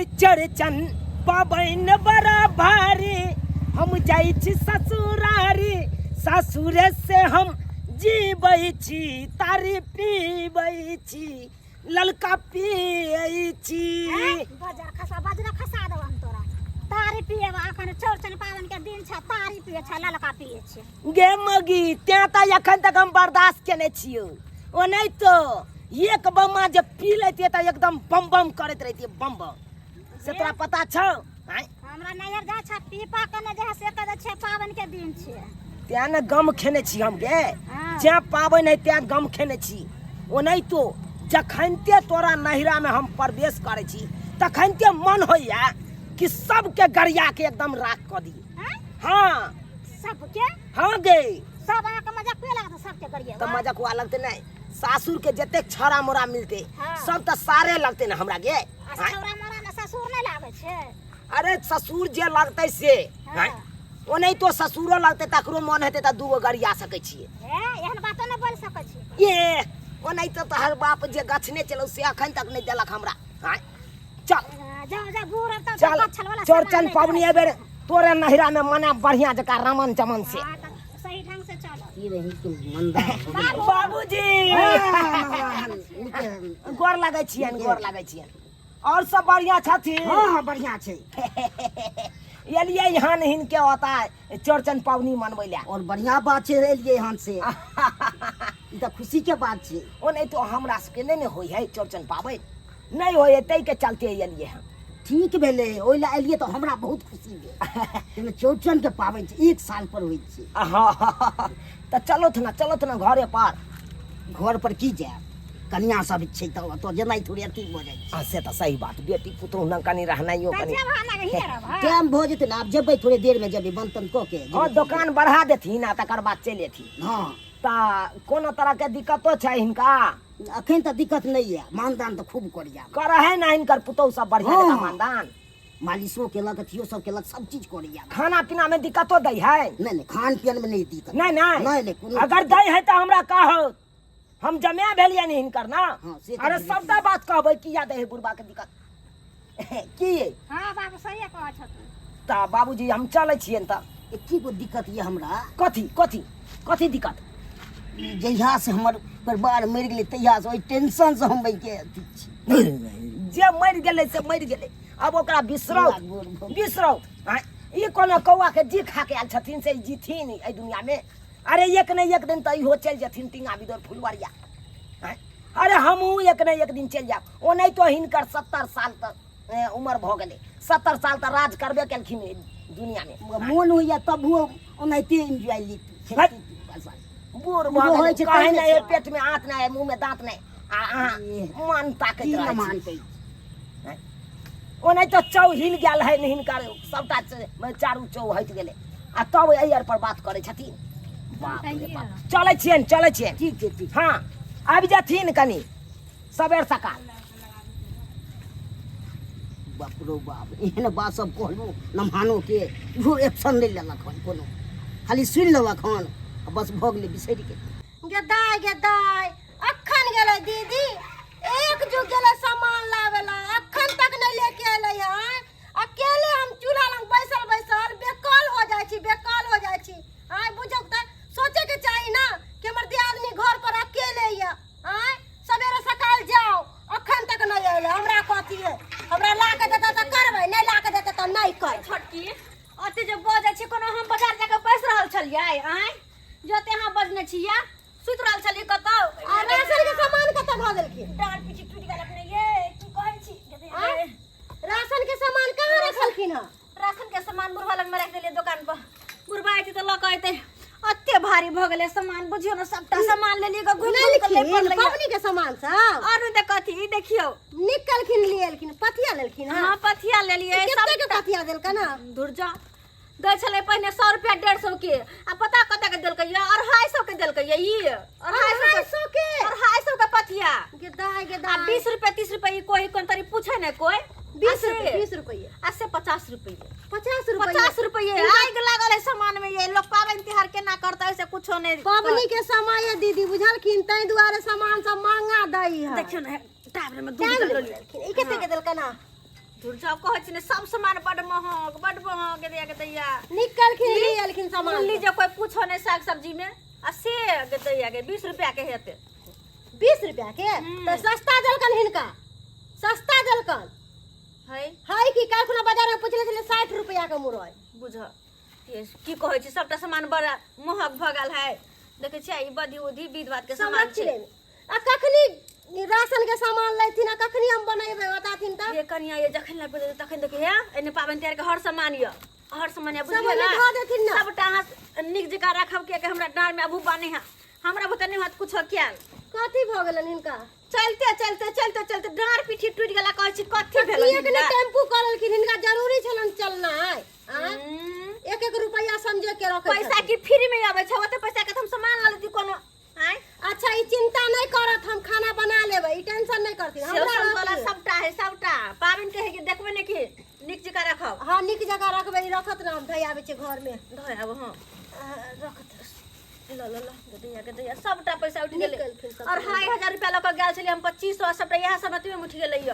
चरचन पाबन बड़ा भारी हम जाइ छी ससुरारी ससुरे से हम जीबै छी तारी पीबै छी ललका पियै छी बाजरा खसा दो हम तोरा तारी पिएबा अखन चौरचन पावन के दिन छ तारी पिए छ ललका पिए छ गे मगी त्या त एखन तक हम बर्दाश्त केने छियो ओ नहीं तो एक बम्मा जब पी लेती त एकदम बम बम करत रहती बम बम से तोरा पता छ हमरा नैयर जा छ पीपा कने जे से कदे छ पावन के दिन छ त्या न गम खेने छी हम गे जे पावन है त्या गम खेने छी ओ नहीं तो जखनते तोरा नहिरा में हम प्रवेश करे छी तखनते मन होइया कि सबके गरिया के एकदम राख क दी हां सबके हां गे सब आ के मजाक पे लागत सबके गरिया त मजाक हुआ लगते नहीं सासुर के जते छरा मोरा मिलते सब त सारे लगते न हमरा गे छरा मोरा न ससुर नहीं लागे छे अरे ससुर जे लगते से ओ नहीं तो ससुरो लगते तकरो मन हेते त दूगो गरिया सके छिए एहन बात न बोल सके छी ये ओ नहीं तो तहर बाप जे गछने चलो से अखन तक नहीं देलक हमरा चल जा जा बूढ़ त चल चौरचन पावनी एबेर तोरे नहिरा में मना बढ़िया जका रमन चमन से सही ढंग से चलो की रही तुम मंदा बाबूजी गोर लागै छियन और सब बढ़िया छथिन हां बढ़िया छै एलिए यहाँ नहीं के होता है चौरचन पावनी मनबै ला और बढ़िया बात छै एलिए यहाँ से ई त खुशी के बात छै ओ नहीं तो हमरा सबके नहीं होय है चौरचन पावन नहीं होय तै के चलते एलिए हम ठीक भेले ओइला एलिए तो हमरा बहुत खुशी भेल चौरचन के पावन छै एक साल पर होय छै त चलो ना घरे पर घर पर की जाय कन्या सब छै तो जेनाइ थोड़ी अथी हो जाय छै से त सही बात बेटी पुतहु न कनी रहनाइयो कनी टाइम हो जेते ना अब जेबै थोड़े देर में जेबै बंतन क के हां दुकान बढ़ा देथिन आ तकर बाद चल एथिन हां ता कोनो तरह के दिक्कतो छै हिनका अखन त दिक्कत नहीं है मानदान तो खूब करिया करहे ना हिनकर पुतहु सब बढ़िया जका मानदान मालिशो केलक अथियो सब केलक सब चीज करिया खाना पीना में दिक्कतो दै है नहीं खान पियन में नहीं दिक्कत नहीं अगर दै है तो हमरा कहो हम जमे भेलिए नहीं हिनकर ना अरे सबटा बात कहबै किया दै है बुढ़बा के दिक्कत की हां बाबू सही कहै छथि ता बाबूजी हम चलै छियन त की को दिक्कत ये हमरा कथी दिक्कत जहिया से हमर परिवार मर गेलै तहिया से ओइ टेंशन से हम बैके जे मर गेलै से मर गेलै अब ओकरा बिसरौ ई कोनो कौआ के जी खा के आल छथिन से जीथिन ए दुनिया में अरे एक न एक दिन त इहो चल जथिन टिंगा बिदर फुलवरिया अरे हमहू एक न एक दिन चल जाब ओ नहीं तो हिनकर 70 साल तक उम्र भ गेलै 70 साल तक राज करबे केलखिन दुनिया में मोन होइया तब वो ओनाइते एंजॉय ली बूढ़ भ गेलै कहे नहीं पेट में आंत नहीं मुंह में दांत नहीं मन ताकत न मानते ओ नहीं तो चौ हिल गेल है हिनकर सबटा चारू चौ हट गेलै आ तब एयर पर बात करे छथिन बाप रे बाप चलै छियन ठीक है हां आबि जाथिन कनी सबेर सकाल बाप रो बाप एहन बात सब कहलू नमहानो के इहो एक्शन नहीं लेलक हन कोनो खाली सुन लेलक हन बस भ गेलै बिसरि गेलै गे दाई अखन गेलै दीदी एक जुग गेलै सामान लावेला अखन तक नहीं लेके एलै है अकेले हम चूल्हा लंग बैसल बेकाल हो जाय छी आय बुझक त सोचे के चाहिए ना कि हमर दियादनी घर पर अकेले है आय सवेरे सकाल जाओ अखन तक नहीं एले हमरा कथी है हमरा ला के देता त करबै नहीं ला के देता त नहीं कर छोटकी अते जे बजे छी कोनो हम बाजार जाके बैस रहल छलियै आय जते हां बजने छिया सुत रहल छलियै कतौ आ राशन के सामान कत भ देलखिन डार पीछे टूट गेल अपने ये की कहै छी राशन के सामान कहां रखलखिन ह राशन के सामान बुढ़वा लग में रख देलियै दुकान पर बुढ़वा आइते त लक आइते अत्ते भारी भ गेलै सामान बुझियो न सबटा सामान लेलियै ग घुम के ले पड़लै कंपनी के सामान सब और त कथी देखियो निकलखिन लेलखिन पथिया लेलखिन हां पथिया लेलियै सब के पथिया देल कना धुरजा दै छले पहले 100 रुपया 150 के आ पता कत के देलकै या 250 के देलकै या ई 250 के 250 के पथिया गे दाई आ 20 रुपया 30 रुपया कोई कोन तरी पूछे न कोई 20 रुपया ऐसे 50 रुपया 50 रुपया आग लागल है सामान में ये लोग पावन त्योहार केना करता है से कुछो नहीं पबनी के समय है दीदी बुझलखिन तै दुआरे सामान सब महंगा दई है देखियो न टाइम में दूध ई कते के देलका ना तू सब कहै छी ने सब सामान बड़ महग दिया के दैया निकलखिन लियलखिन सामान ली जे कोई पूछो नहीं साग सब्जी में आ से के दैया के 20 रुपया के हेते 20 रुपया के तो सस्ता जलकन हिनका सस्ता जलकन है कि काल खुना बाजार में पूछले छले 60 रुपया के मुरई बुझ ये की कहै छी सबटा सामान बड़ा महग भ गेल है देखे छी ई बदी उदी विध बात के सामान छै आ कखनी राशन के सामान लैथिन आ कखनी हम बनेबै बताथिन त ये कनिया ये जखन ला पड़े तखन देखे हे एने पाबन त्यार के हर सामान ये हर सामान ये बुझिए ना धो देथिन ना सबटा निक जका रखब के हमरा डार में अबू बानी है हमरा बुते नहीं हाथ कुछ क्या कथी भ गेलन हिनका चलते डार पीठी टूट गेला कहै छी कथी भेल एक ने टेम्पू करलखिन हिनका जरूरी छलन चलना है एक रुपया समझे के रखे पैसा की फ्री में आवे छै ओते पैसा के हम सामान ला लेती कोनो आय अच्छा ई चिंता नहीं करत हम खाना बना लेबै ई टेंशन नहीं करती हमरा वाला सबटा है सबटा पाबन के है कि देखबे ने कि निक जका रखब हां निक जगह रखबै रखत ना हम धै आबै छै घर में धै आब हां रखत ल दैया सबटा पैसा उठ गेलै और 2,500 रुपया लक गेल छली हम 2500 सबटा यह सब में उठ गेलै य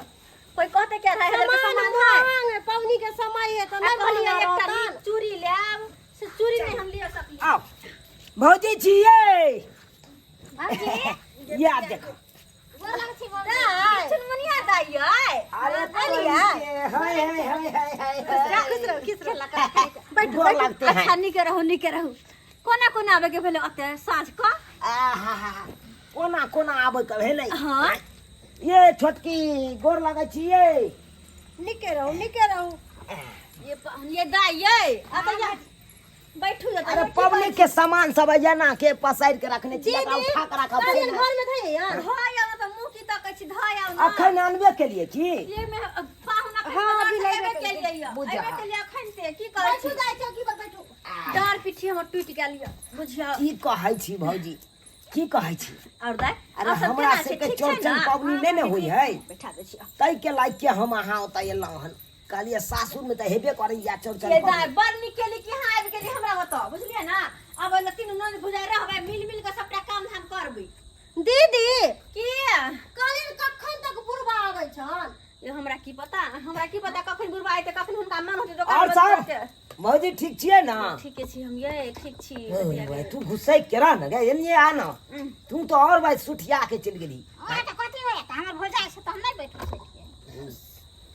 कोई कहते क्या 2,500 के सामान है पवनी के समय है तो नहीं भलिया एकटा चूड़ी लेब से चूड़ी नहीं हम लिया सकली आओ भौजी छिए भौजी या देखो बोला छी बोला चुनमुनिया दाई है अरे हाय किस लगा बैठो अच्छा निके रहू कोना आबे के भेले अते साँझ को कोना आबे के भेले हां ये छोटकी गोर लगे छिए निके रहू ये दाई ये अब बैठू जा अरे पब्लिक के सामान सब जना के पसार के रखने छी लगा उठा के रखब घर में थे यार धाय आव त मुंह की तकै छी धाय आव ना अखन आनबे के लिए की ये में पाहुना के हां अभी लेबे के लिए बुझा के लिए अखन से की करै छी जाय चौकी पर बैठू डार पीठी हमर टूट गेल य बुझिया की कहै छी भौजी की कहै छी और दाई अरे हमरा से के चौरचन पबनी नहीं ने होई है बैठा दे छी तई के लायक के हम अहाँ ओत एलौ हन कहलिए सासुर में त हेबे करै या चौरचन ये दाई बड़ निकेली कि हां आबि गेली हमरा होत बुझलिए ना अब ओला तीन नन बुझाय रहबै मिल के सबटा काम धाम करबै दीदी की कालिन कखन तक बुढ़बा आबै छन ये हमरा की पता कखन बुढ़बा आइते कखन हुनका मन होते दुकान और सब भौजी ठीक छिए ना ठीक छी हम ये ठीक छी भाई तू गुस्सा केरा न गे एलिए आ ना तू तो और भाई सुठिया के चल गेली हां त कथि होय त हमर भौजाई से त हम नहीं बैठ सकिए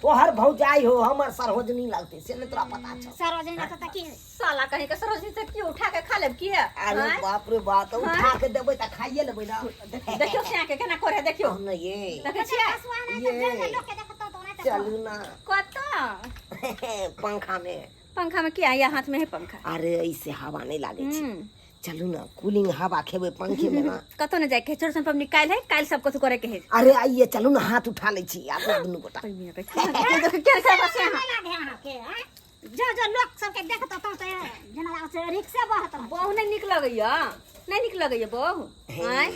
तोहर भौजाई हो हमर सरहोजनी लगते से न तोरा पता छ सरोजनी त की साला कहीं के सरोजनी से की उठा के खा लेब की अरे बाप रे बाप उठा के देबै त खाइए लेबै ना देखियो क्या के केना करे देखियो न ये देखे छियै ये चलू ना कत पंखा में क्या या हाथ में है पंखा अरे ऐसे हवा नहीं लागे छै चलू ना कूलिंग हवा खेबै पंखे में ना कतो न जाय के चोरसन पबनी काल है काल सब कुछ करे के है अरे आइए चलू ना हाथ उठा ले छी आप दुनू गोटा क्या से बस जो लोग सब के देखत त जना से रिक्शा बहत बहु नहीं निक लगैया बहु हां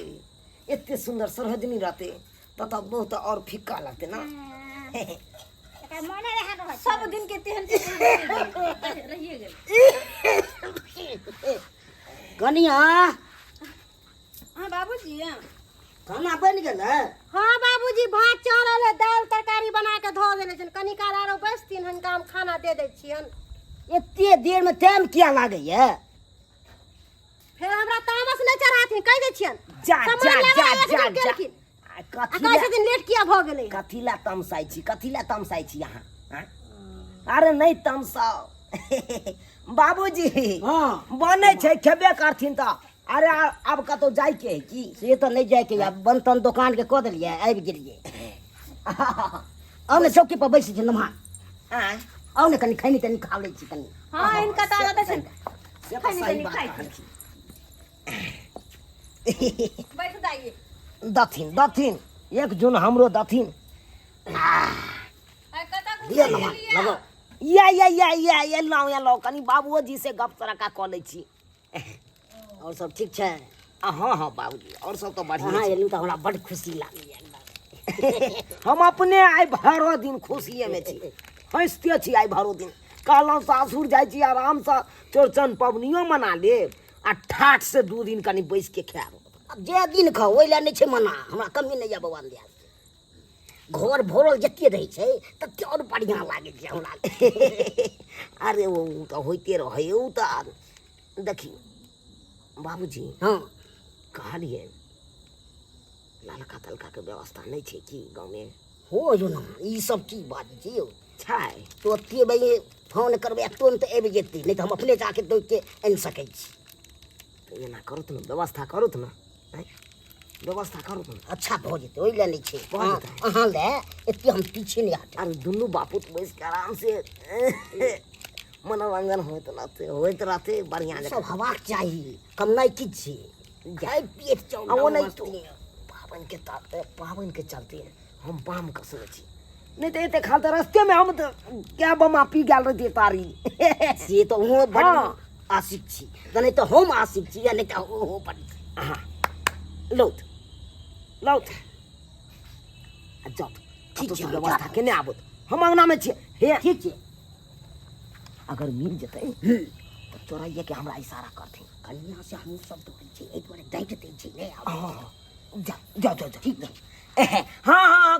इतने सुंदर सरहजनी रहते त बहुत और फीका लगते ना मने रहा सब दिन के तेहन रहिए गेल कनिया हां बाबूजी खाना बन गेल है हां बाबूजी भात चढ़ल है दाल तरकारी बना के धो देले छन कनी काल आरो बैसथिन हनका हम खाना दे दै छियन इतने देर में टाइम क्या लागे है फिर हमरा तामस नहीं चढ़ाथिन कह दे छियन जा कैसे दिन लेट किया भ गेलै कथिला तमसाई छी यहाँ अरे नहीं तमसाओ बाबूजी हाँ बने छै खेबे करथिन त अरे अब कतो जाय के है की से तो नहीं जाए के अब बंतन दुकान के कह दिलिए आबि गेलिए अब ने चौकी पर बैसी छ नम्हा आओ ने कनी खैनी तनी खा ले छी कनी हां इनका तो आदत है से तो सही बात है बैठ जाइए दथिन 1 जून हमरो दथिन दिया नम्हा लगो या लो कनी बाबूजी से गप तरका क लै छी और सब ठीक छै हाँ बाबूजी और सब तो बढ़िया हां छै। एलू तो हमरा बड़ खुशी लागल एकदम हम अपने आइ भरो दिन खुशिये में छी हंसते छी आइ भरो दिन कहलहुँ सासुर जाइ छी आराम से चौरचन पबनियो मना लेब आ ठाठ से 2 दिन कनी बैस के खाएब अब जे दिन खाओ ओइ ला नहीं छै मना हमरा कमी नहीं या भगवान दिया घर भरल जते रहै छै तते और बढ़िया लागे छै हमरा अरे ओ तऽ होइते रहै ओ तऽ देखियौ बाबूजी हाँ कहलिए ललका तलका के व्यवस्था नहीं छै कि गाँव में हो जो ना ई सब की बात छै छै तो ओते भाई फोन करबै तुरंत आबि जेतै नहीं तो हम अपने जाके दौड़ के आनि सकै छी तो एना करूत ना व्यवस्था करूत ना व्यवस्था करूत ना अच्छा भऽ जेतै ओइ ले नहीं छै अहाँ ले एते हम पीछे नहीं हट अरे दुनू बापू तो बैस के आराम से मनोरंजन होइत रहते बढ़िया सब हवाक चाहिए कम नहीं किछ छै जाय पेट चौ वो नहीं तो पावन के चलते हम बाम कसने छी नहीं तो एते खाल तो रास्ते में हम तो क्या बमा पी गेल रहती तारी से तो हो बड़ आशिक छी तो नहीं तो हम आशिक छी या नहीं तो हो बड़ हां लौट लौट जब ठीक छै व्यवस्था केने आबत हम अंगना में छी हे ठीक छै अगर मिल जतै तो तोरा ये के हमरा इशारा करथिन कन्या से हम सब तो छै एक बार डाइट दे छै ने जा जा जा ठीक नहीं हाँ हाँ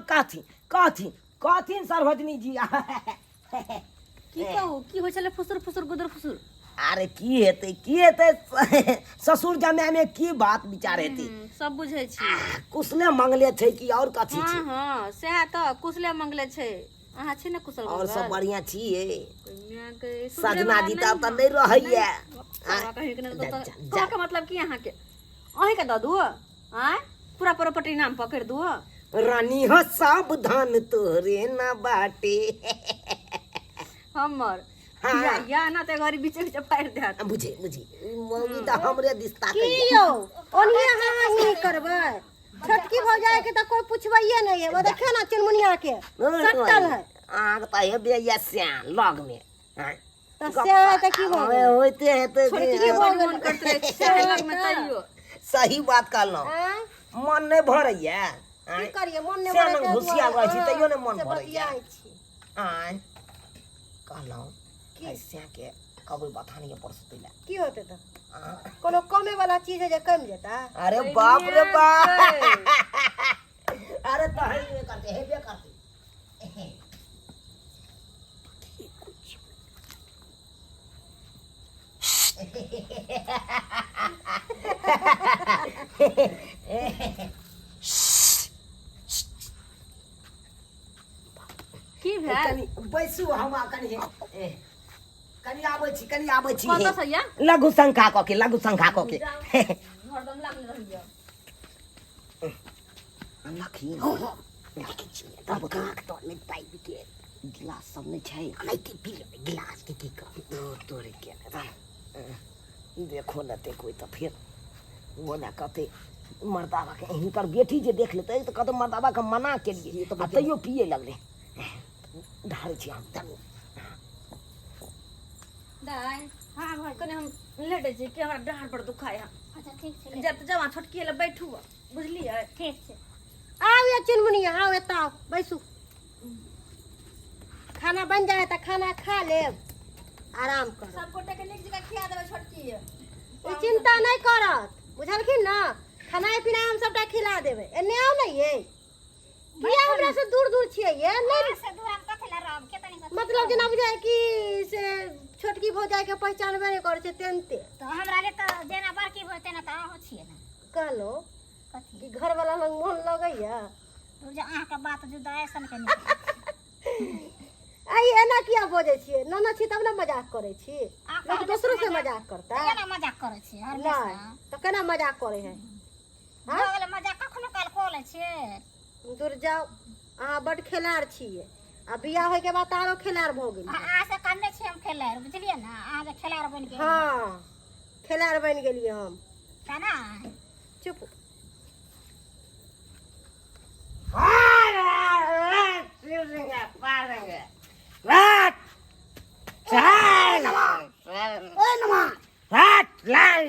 कथी सर्वजनी जी की कहू की होइ छले फुसुर फुसुर गुदर फुसुर अरे की हेतै ससुर जमाई में की बात विचार हेतै सब बुझै छी कुशले मंगले छै कि और कथी छै हां सेहा त कुशले मंगले छै अहाँ छी ने कुशल और सब बढ़िया छियै कन्या के सजना जी त नहीं रहैया का मतलब की अहाँ के अहीं के द दू आय पूरा प्रॉपर्टी नाम पकड़ दू रानी हो सावधान तोरे ना बाटे हमर हाँ। या ना ते घरी बीच बीच फाड़ देत बुझे मम्मी त हमरे दिस्ता की यौ ओनिया हाँ नहीं करबै छटकी हो जाए के त कोई पूछबैये नहीं है वो देखे ना चुनमुनिया के सटल है आग त हेबे या स्यान लग में त से है त की हो होइते हेतै छोटकी बड़ी मन करते रहे सहे लग में तइयो सही बात कहलौ मन नहीं भरैया की करिए मन ने स्यान घुसिया गई छी तइयो ने मन भरैया आय कहलौ ऐसे के कबूल बतानी परसते ला की होते त कोनो कमे वाला चीज है जे कम जेता अरे बाप रे बाप अरे तो हेबे करते की भेल कनी बैसू हम कनी आबै छी कत सैया लघु संख्या क के हरदम लागले रहियो लखी लखी छी तब काक तो में पाइप के गिलास सब नहीं छै नहीं के पी ले गिलास के की कर तोरे के देखो न ते कोई तो फिर वो ना कहते मर्दावा के हिनकर बेटी जे देख लेते तो कहते मर्दावा के मना के लिए तो तैयो पिए लगले ढारे छी हम तब दाई हां भाई कने हम लेटे छी कि हमरा डाढ़ पर दुखाय है अच्छा ठीक छै जब जमा छोटकी ले बैठू बुझलिए ठीक छै आओ या चुनमुनिया आओ एता बैसू खाना बन जाए त खाना खा लेब आराम कर सब गोटे के नीक जगह खिया देबे छोटकी ई चिंता नहीं करत बुझलखिन ना खाना पीना हम सबटा खिला देबे एने आओ नहीं ये किया हमरा से दूर दूर छियै ये नहीं से दूर हम कथे ला रहब के तनी मतलब जेना बुझाय कि से छोटकी भौजाई के पहचानबे नहीं करे छै तेनते तो हमरा ले तो जेना बड़की होते ना त अहाँ छिए ना कहलो कथी कि घर वाला लग मन लगैया दूर जे अहाँ के बात जुदा ऐसन के नहीं आई एना किया बोझे छियै नाना छी तब ना मजाक करे छी लोग दूसरों से मजाक करता केना मजाक करे छी हर नहीं तो केना मजाक करे है हां वाला मजाक कखनो काल को ले छी दूर जाओ अहाँ बड़ खेलाड़ छियै आ बियाह होय के बाद आरो खेलाड़ भ गेल आ से कन्ने छी हम खेलाड़ बुझलिए ना अहाँ जे खेलाड़ बन गेल हां खेलाड़ बन गेलिए हम केना चुप रात चाय ओए नमा रात लाल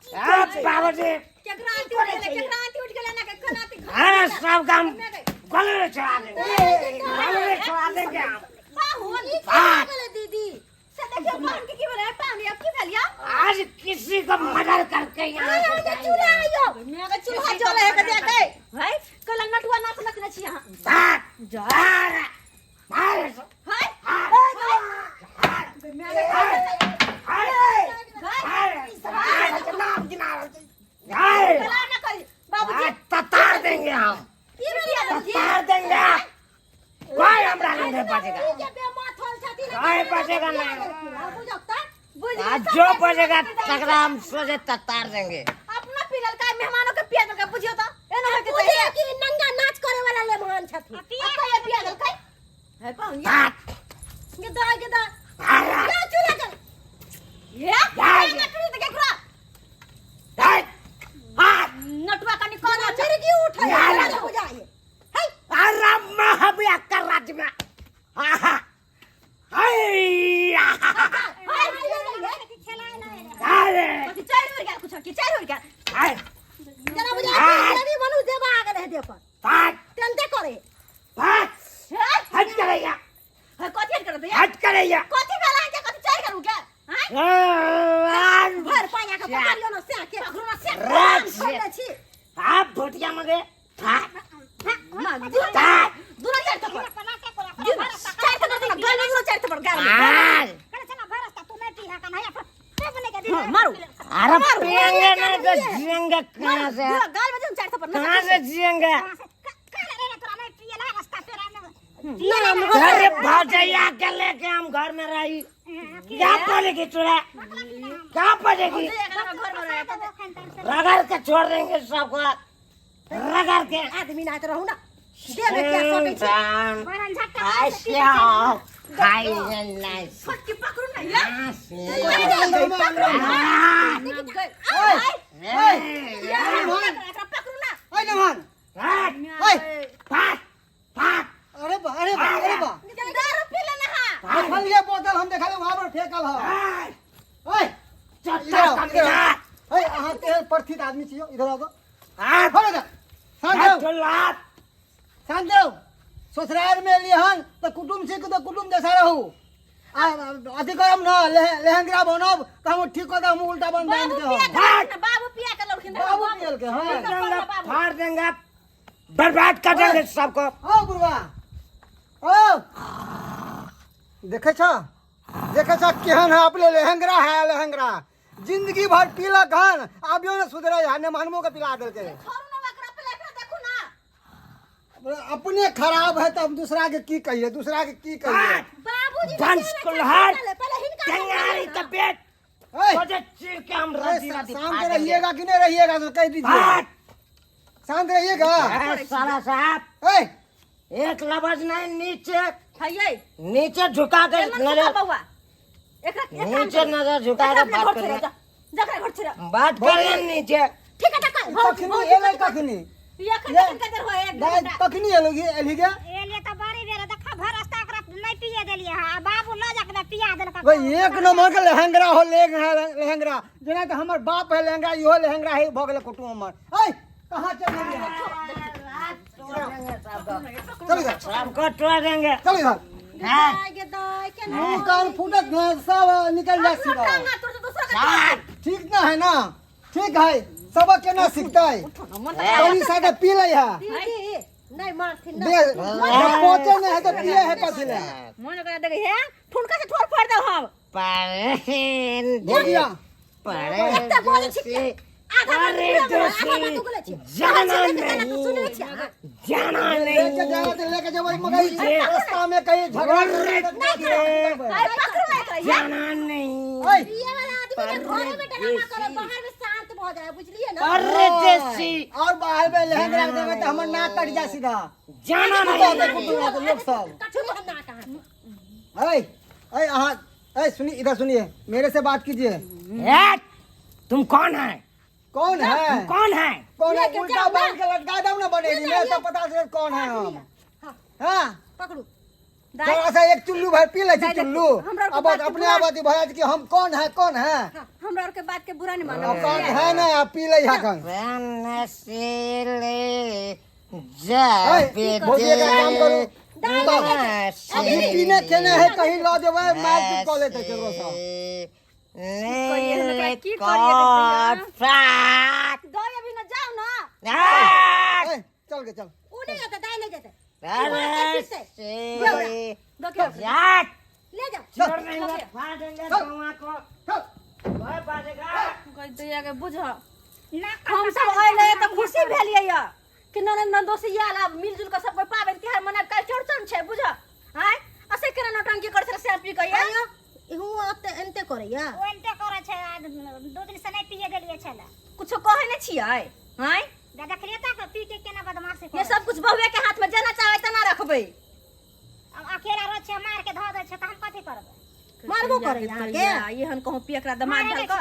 आप बाबूजी केकरा आंटी उठ गेले ना के खनाती अरे सब काम गले चढ़ा देंगे हम दीदी से देखिए बहन के की बोले पानी अब की भेलिया आज किसी को मर्डर करके यहाँ चूल्हा आयो मेरा चूल्हा जले है के देखे है कल नटुआ नाच नचने छी अहाँ जा बाबूजी ततार देंगे हम, ततार देंगे। कोई हमरा नहीं बचेगा, कोई बचेगा नहीं। आज जो बचेगा तकरा हम सोचे ततार देंगे। अपना पिलल का मेहमानों के पिया का बुझियो त एनो है के बुझे कि नंगा नाच करे वाला लेमहन छथि अक्का ये पिया गल kai है कौन ये गेदा गेदा हाय या चूल्हा कर ये नटुआ त के खुरा हाय नटुआ का निकाल फिर की उठे बुझाए अरे महाबिया कर राज में हाय अरे कथि चार हो गया कुछ की चार हो गया हाय जना बुझाए भी बनू देबा आगे रह दे पर हाय तेलते करे हट करेगा, है कथि कर दे हट करेगा। कथि वाला है कथि चार करू क्या हैं भर पाया का पकड़ियो न से के घुरमा से राज खोले छी आप भोटिया मगे दूर चार थप्पड़ चार थप्पड़ देना गाल में चार थप्पड़ गाल में मारो अरे पिएंगे नहीं तो जिएंगे कहाँ से, गाल में चार थप्पड़ कहाँ से जिएंगे। अरे भौजैया के लेके हम घर में रही, क्या बोलेगी तुझे, क्या बोलेगी। घर में रहता रगड़ के छोड़ देंगे सबको, रगड़ के। आदमी ना तो रहू ना दे में क्या सोटे छी फटकी पकड़ू ना या पकड़ू ना अरे बा अरे बा अरे बा दारू पी लेना हां देखल ये बोतल हम देखल वहां पर फेंकल ह ओए ओए अहाँ के प्रथित आदमी छियो, इधर आओ तो खोलो जा शांत जाओ। ससुराल में लिहन तो कुटुंब से तो कुटुंब जैसा रहू अथी करम न लेहंगरा बनब तो हम ठीक कर हम उल्टा बन बांध के बाबू पिया के लड़किन बाबू पियल के हां फाड़ देंगे, बर्बाद कर देंगे सबको। ओ गुरुआ ओ देखे छ केहन है अपने लेहंगरा है लेहंगरा जिंदगी भर पीलक हन आबियो न सुधरे है ने मानमो के पिला देलके छोरू ना वकरा प्लेट में देखू ना अपने खराब है तब दूसरा के की कहिए, दूसरा के की कहिए। बाबूजी वंश कुल्हाड़ पहले हिनका तैयारी तबियत ओए सोचे चीर के हम राजी राजी शांत रहिएगा कि नहीं रहिएगा तो कह दीजिए, शांत रहिएगा। साला साहब ओए एक लफ्ज नहीं, नीचे है ये नीचे झुका के नजर, बउआ एकरा नीचे नजर झुका के बात करिए, जकरा घर छरा बात करिए नीचे। ठीक है टका कखनी एले कखनी ये कदर हो एक दाई कखनी एलोगी एली के एलिए त बड़ी बेर देखा भर रास्ता एकरा नहीं पिए देलिए हां बाबू ल जाके पिया देलका भाई एक नंबर के लेहंगरा हो लेहंगरा जेना कि हमर बाप है लेहंगरा इहो लेहंगरा है भ गेले कुटुंब हमर। ओए कहां चल रही है, चल इधर सबको तोड़ देंगे। चल इधर आगे दाई के मुंह कान फूटत न सब निकल जाए सीधा। तोर तो दूसरा ठीक ना है ना, ठीक है सब केना सीखता है कोई साथे पी ले है दीदी नहीं मारथिन ना दे पहुंचे नहीं है तो पिए है कथि ले मन करा देखे है ठुनका से ठोर फोड़ दे हम हो गया एते बोले छी आधा अरे दोषी जाना नहीं, जाना लेके नहीं। जाओ तो लेके जाओ मगर रास्ता में कहीं झगड़ा जाना नहीं। ओए ये वाला आदमी के घरे में डरामा करे बाहर में शांत हो जाए बुझलिए ना अरे देसी और बाहर में लहंगा देवे तो हमर नाक कट जा सीधा जाना तो नहीं। लोग सब चुप ना कहां ओए ओए आहा ओए सुनिए इधर सुनिए मेरे से बात कीजिए। तुम कौन है, कौन है कौन है? कौन है उल्टा बांध के लटका दो ना बनेगी मैं तो पता चले कौन है हम। हां पकड़ू थोड़ा सा एक चुल्लू भर पी ले चुल्लू अब अपने आबादी भैया कि हम कौन है हमरा और के बात के बुरा नहीं मानो कौन है ना आप पी ले यहाँ कौन भोजिए का काम करो अभी पीने खेने है कहीं ला देवे मार के कॉलेज तक चलो सा दो अभी ना जाओ ना चल के चल ऊ नहीं जाते दाई नहीं जाते अरे से से दो के यार ले जा छोड़ देंगे फाड़ देंगे गौवा को चल भय पाएगा कोई दैया के बुझ ना हम सब आइले त खुशी भेलिए या कि नंदोसी आला मिलजुल के सब कोई पाबन तिहार मना काल चौड़चन छै बुझ हाय असे केना नौटंकी करछ से आपी कहिया आयो इहू ओते एनते करैया ओनते करे छै 2 दिन से नहीं पिए गेलिए छला कुछो कहै नै छियै हाय दादा खरियता के पी के केना बदमाशी ये सब कुछ बहुए के हाथ में जेना चाहे तना रखबै अब अकेला रह छै मार के ध दे छै त हम कथि करबै मारबो करैया के एहन कहूं पियकरा दमाद ढल का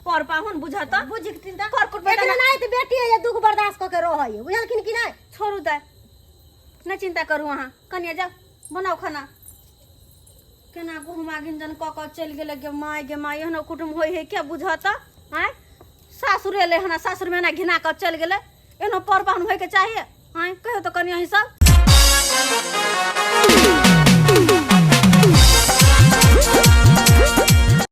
पर पाहुन बुझत बुझ के चिंता कर कुट एकरा नहीं त बेटी है दुख बर्दाश्त क के रहै बुझलखिन कि नहीं छोड़ू दे न चिंता करू अहाँ कनिया जा बनाओ खाना केना गुहमा गिंजन क चल गेले गे माय एहनो कुटुम होय है क्या बुझत हैं सासुर एले हना सासुर में ना घिना क चल गेले एहनो पर पाहुन होय के चाहिए हैं कहियो तो कनिया ही सब